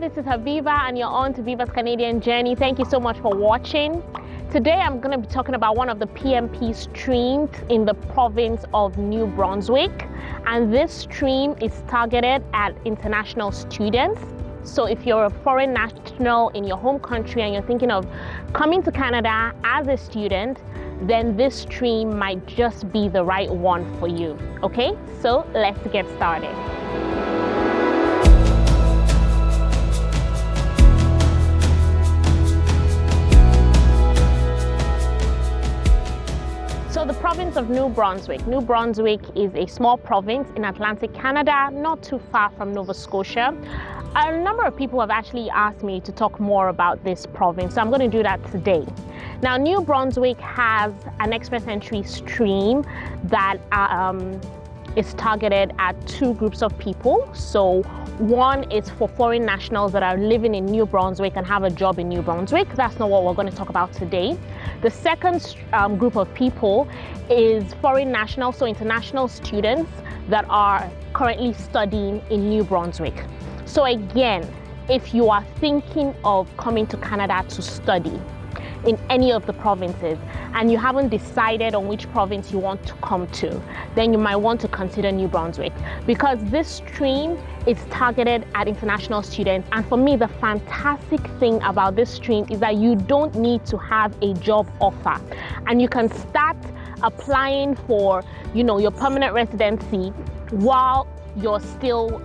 this is Habiba and you're on to Viva's Canadian Journey. Thank you so much for watching. Today I'm going to be talking about one of the PMP streams in the province of New Brunswick, and this stream is targeted at international students. So if you're a foreign national in your home country and you're thinking of coming to Canada as a student, then this stream might just be the right one for you. Okay, so let's get started. So the province of New Brunswick. New Brunswick is a small province in Atlantic Canada, not too far from Nova Scotia. A number of people have actually asked me to talk more about this province, so I'm going to do that today. Now, New Brunswick has an express entry stream that is targeted at two groups of people. So one is for foreign nationals that are living in New Brunswick and have a job in New Brunswick. That's not what we're going to talk about today. The second group of people is foreign nationals, so international students that are currently studying in New Brunswick. So again, if you are thinking of coming to Canada to study in any of the provinces and you haven't decided on which province you want to come to, then you might want to consider New Brunswick, because this stream is targeted at international students. And for me, the fantastic thing about this stream is that you don't need to have a job offer, and you can start applying for, your permanent residency while you're still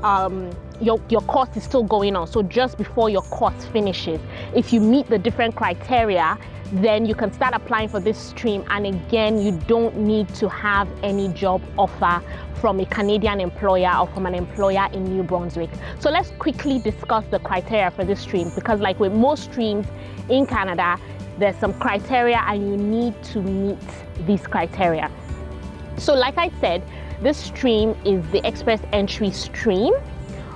your course is still going on. So just before your course finishes, if you meet the different criteria, then you can start applying for this stream. And again, you don't need to have any job offer from a Canadian employer or from an employer in New Brunswick. So let's quickly discuss the criteria for this stream, because like with most streams in Canada, there's some criteria and you need to meet these criteria. So like I said, this stream is the express entry stream.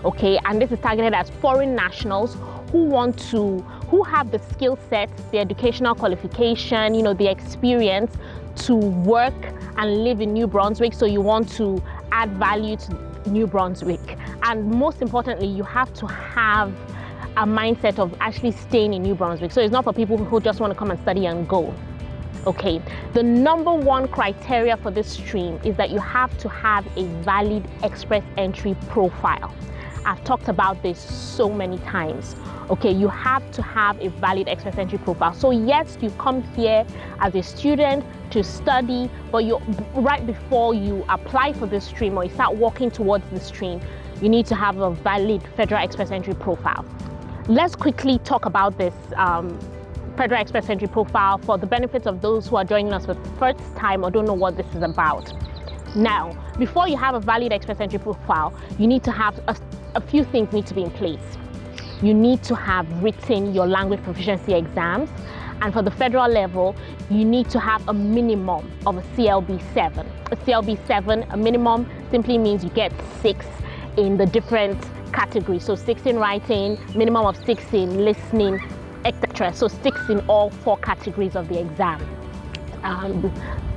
Okay, and this is targeted at foreign nationals who have the skill set, the educational qualification, the experience to work and live in New Brunswick. So you want to add value to New Brunswick. And most importantly, you have to have a mindset of actually staying in New Brunswick. So it's not for people who just want to come and study and go. Okay, the number one criteria for this stream is that you have to have a valid express entry profile. I've talked about this so many times. Okay, you have to have a valid express entry profile. So yes, you come here as a student to study, but right before you apply for this stream or you start working towards the stream, you need to have a valid federal express entry profile. Let's quickly talk about this federal express entry profile for the benefits of those who are joining us for the first time or don't know what this is about. Now, before you have a valid express entry profile, you need to have a few things need to be in place. You need to have written your language proficiency exams, and for the federal level, you need to have a minimum of a CLB-7. A CLB-7, a minimum, simply means you get 6 in the different categories. So 6 in writing, minimum of 6 in listening, etc. So 6 in all 4 categories of the exam.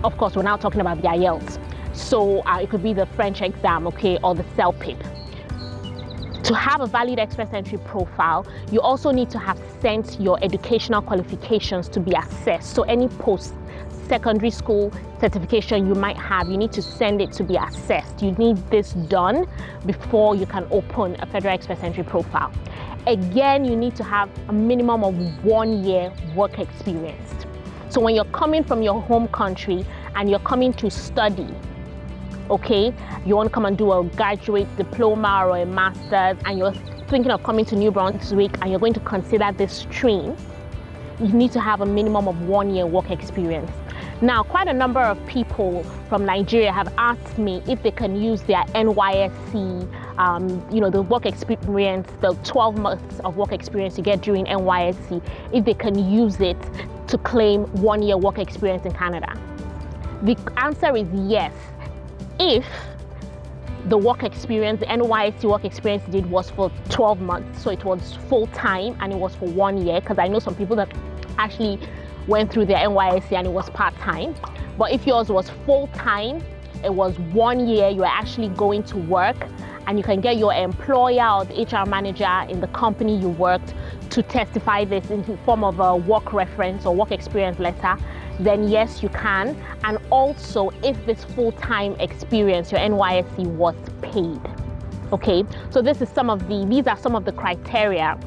Of course, we're now talking about the IELTS. So it could be the French exam, okay, or the CELPIP. To have a valid express entry profile, you also need to have sent your educational qualifications to be assessed. So any post-secondary school certification you might have, you need to send it to be assessed. You need this done before you can open a federal express entry profile. Again, you need to have a minimum of 1 year work experience. So when you're coming from your home country and you're coming to study, okay, you want to come and do a graduate diploma or a master's, and you're thinking of coming to New Brunswick and you're going to consider this stream, you need to have a minimum of 1 year work experience. Now, quite a number of people from Nigeria have asked me if they can use their NYSC, the work experience, the 12 months of work experience you get during NYSC, if they can use it to claim 1 year work experience in Canada. The answer is yes, if the work experience, the NYSC work experience did was for 12 months, so it was full time and it was for 1 year, because I know some people that actually went through their NYSC and it was part-time. But if yours was full time, it was 1 year, you were actually going to work and you can get your employer or the HR manager in the company you worked to testify this in the form of a work reference or work experience letter, then yes, you can. And also, if this full-time experience, your NYSC, was paid. Okay, so these are some of the criteria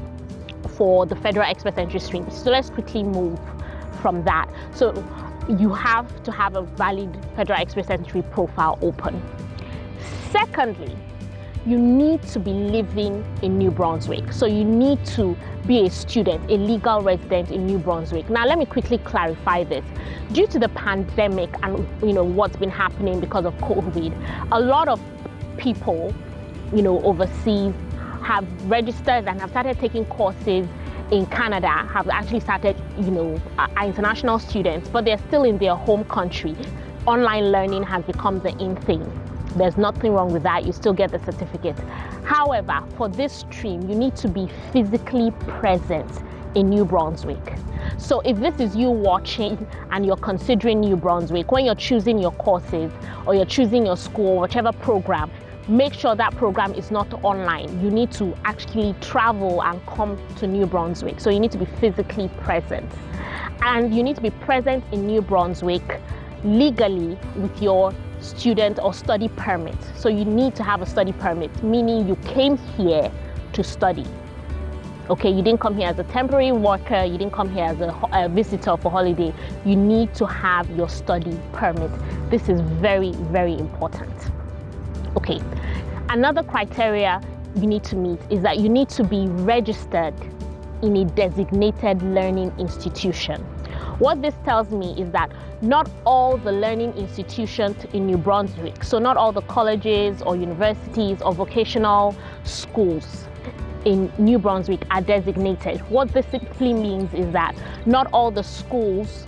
for the Federal Express Entry stream. So let's quickly move from that. So you have to have a valid Federal Express Entry profile open. Secondly, you need to be living in New Brunswick. So you need to be a student, a legal resident in New Brunswick. Now, let me quickly clarify this. Due to the pandemic and what's been happening because of COVID, a lot of people, overseas have registered and have started taking courses in Canada, have actually started, are international students, but they're still in their home country. Online learning has become the in thing. There's nothing wrong with that. You still get the certificate. However, for this stream, you need to be physically present in New Brunswick. So if this is you watching and you're considering New Brunswick, when you're choosing your courses or you're choosing your school, whichever program, make sure that program is not online. You need to actually travel and come to New Brunswick. So you need to be physically present. And you need to be present in New Brunswick legally with your student or study permit. So you need to have a study permit, meaning you came here to study. Okay, you didn't come here as a temporary worker, you didn't come here as a visitor for holiday. You need to have your study permit. This is very, very important. Okay, another criteria you need to meet is that you need to be registered in a designated learning institution. What this tells me is that not all the learning institutions in New Brunswick, so not all the colleges or universities or vocational schools in New Brunswick are designated. What this simply means is that not all the schools,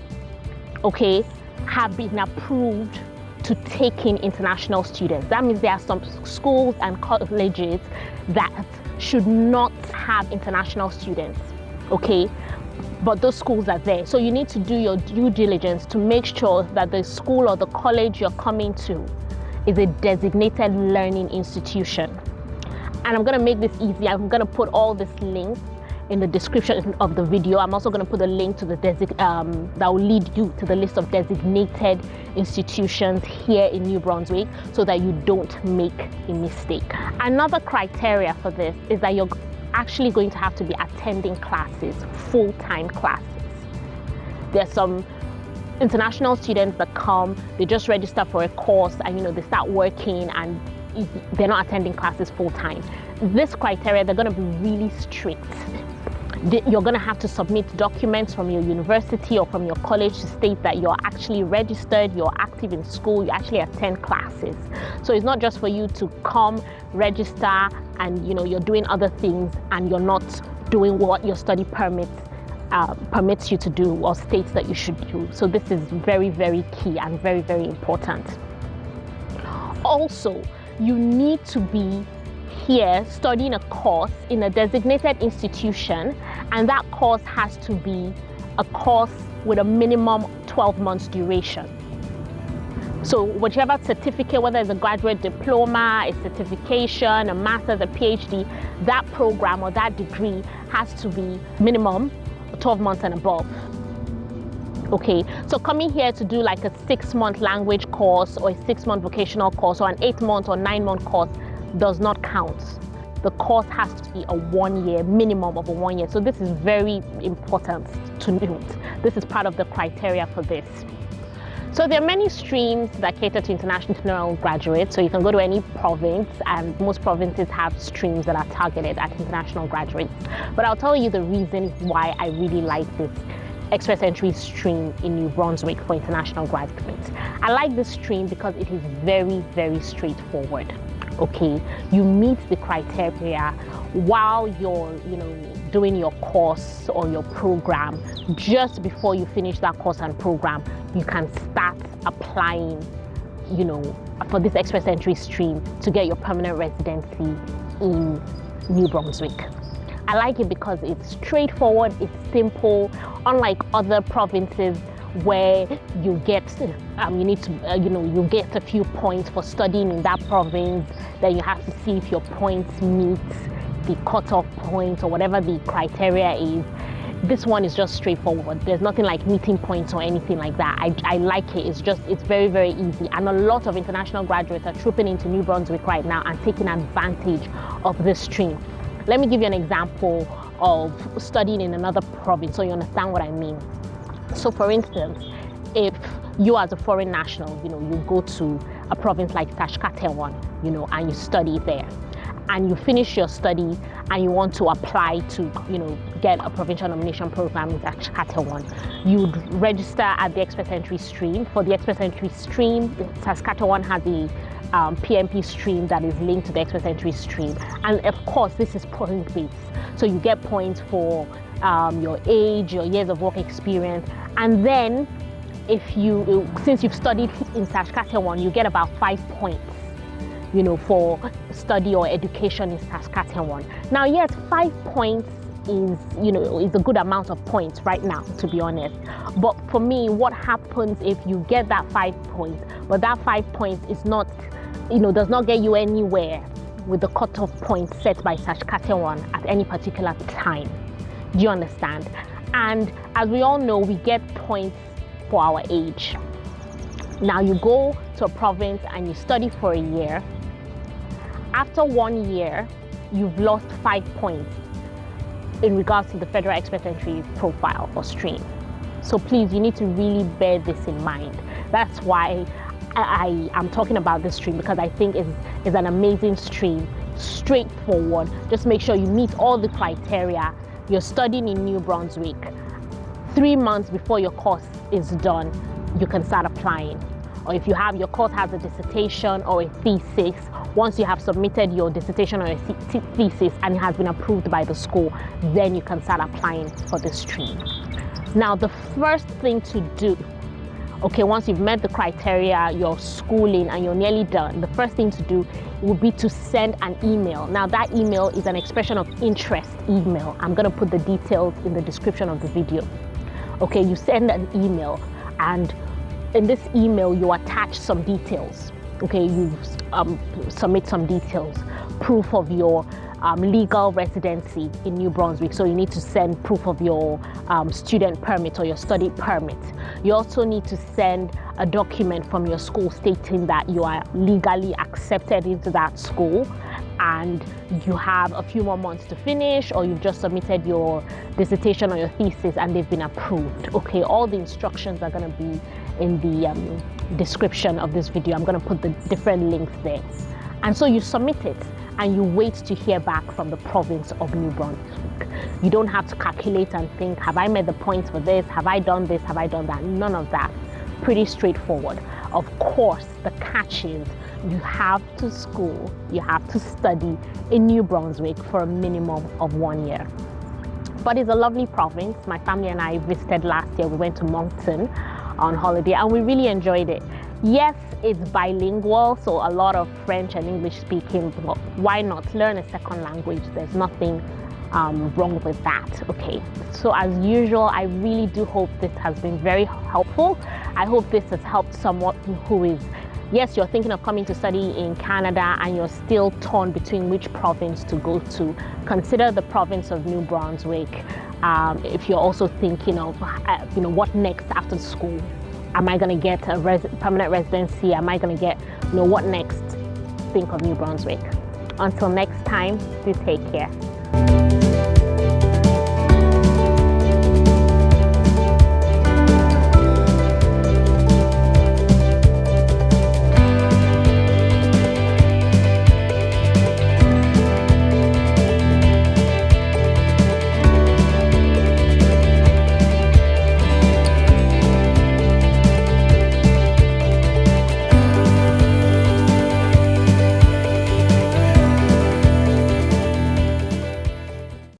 okay, have been approved to take in international students. That means there are some schools and colleges that should not have international students, okay? But those schools are there. So you need to do your due diligence to make sure that the school or the college you're coming to is a designated learning institution. And I'm gonna make this easy. I'm gonna put all these links in the description of the video. I'm also gonna put a link to the that will lead you to the list of designated institutions here in New Brunswick so that you don't make a mistake. Another criteria for this is that you're actually going to have to be attending classes, full-time classes. There's some international students that come, they just register for a course and they start working and they're not attending classes full-time. This criteria, they're going to be really strict. You're going to have to submit documents from your university or from your college to state that you're actually registered, you're active in school, you actually attend classes. So it's not just for you to come, register, and you're doing other things and you're not doing what your study permit permits you to do or states that you should do. So this is very, very key and very, very important. Also, you need to be here studying a course in a designated institution, and that course has to be a course with a minimum 12 months duration. So whichever certificate, whether it's a graduate diploma, a certification, a master's, a PhD, that program or that degree has to be minimum 12 months and above. Okay, so coming here to do like a 6-month language course or a 6-month vocational course or an 8-month or 9-month course does not count. The course has to be a 1 year, minimum of a 1 year. So this is very important to note. This is part of the criteria for this. So there are many streams that cater to international graduates. So you can go to any province, and most provinces have streams that are targeted at international graduates. But I'll tell you the reason why I really like this Express Entry stream in New Brunswick for international graduates. I like this stream because it is very, very straightforward. Okay, you meet the criteria while you're doing your course or your program. Just before you finish that course and program, you can start applying for this Express Entry stream to get your permanent residency in New Brunswick. I like it because it's straightforward, it's simple. Unlike other provinces where you get you need to you get a few points for studying in that province. Then you have to see if your points meet the cutoff point or whatever the criteria is. This one is just straightforward. There's nothing like meeting points or anything like that. I like it. It's very, very easy. And a lot of international graduates are trooping into New Brunswick right now and taking advantage of this stream. Let me give you an example of studying in another province so you understand what I mean. So for instance, if you as a foreign national, you go to a province like Saskatchewan, and you study there, and you finish your study and you want to apply to, get a provincial nomination program in Saskatchewan, you'd register at the Express Entry stream. For the Express Entry stream, Saskatchewan has a PMP stream that is linked to the Express Entry stream. And of course, this is point-based. So you get points for your age, your years of work experience. And then since you've studied in Saskatchewan, you get about 5 points for study or education in Saskatchewan. Now, yes, 5 points is a good amount of points right now, to be honest. But for me, what happens if you get that 5 points, but that 5 points is not, does not get you anywhere with the cutoff point set by Saskatchewan at any particular time? Do you understand? And as we all know, we get points for our age. Now you go to a province and you study for a year. After 1 year, you've lost 5 points in regards to the Federal Express Entry profile or stream. So please, you need to really bear this in mind. That's why I am talking about this stream, because I think it's an amazing stream, straightforward. Just make sure you meet all the criteria. You're studying in New Brunswick. 3 months before your course is done, you can start applying. Or if your course has a dissertation or a thesis, once you have submitted your dissertation or a thesis and it has been approved by the school, then you can start applying for the stream. Now, the first thing to do, once you've met the criteria, your schooling, and you're nearly done, the first thing to do would be to send an email. Now, that email is an expression of interest email. I'm going to put the details in the description of the video. You send an email, and in this email, you attach some details. You submit some details, proof of your legal residency in New Brunswick. So you need to send proof of your student permit or your study permit. You also need to send a document from your school stating that you are legally accepted into that school and you have a few more months to finish, or you've just submitted your dissertation or your thesis and they've been approved. All the instructions are going to be in the description of this video. I'm going to put the different links there. And so you submit it and you wait to hear back from the province of New Brunswick. You don't have to calculate and think, have I met the points for this? Have I done this? Have I done that? None of that. Pretty straightforward. Of course, the catch is you have to study in New Brunswick for a minimum of 1 year. But it's a lovely province. My family and I visited last year. We went to Moncton on holiday and we really enjoyed it. Yes, it's bilingual, so a lot of French and English speaking, but why not learn a second language? There's nothing wrong with that. So as usual, I really do hope this has been very helpful. I hope this has helped someone who is, yes, you're thinking of coming to study in Canada and you're still torn between which province to go to. Consider the province of New Brunswick. If you're also thinking of, what next after school? Am I going to get a permanent residency? Am I going to get, what next? Think of New Brunswick. Until next time, do take care.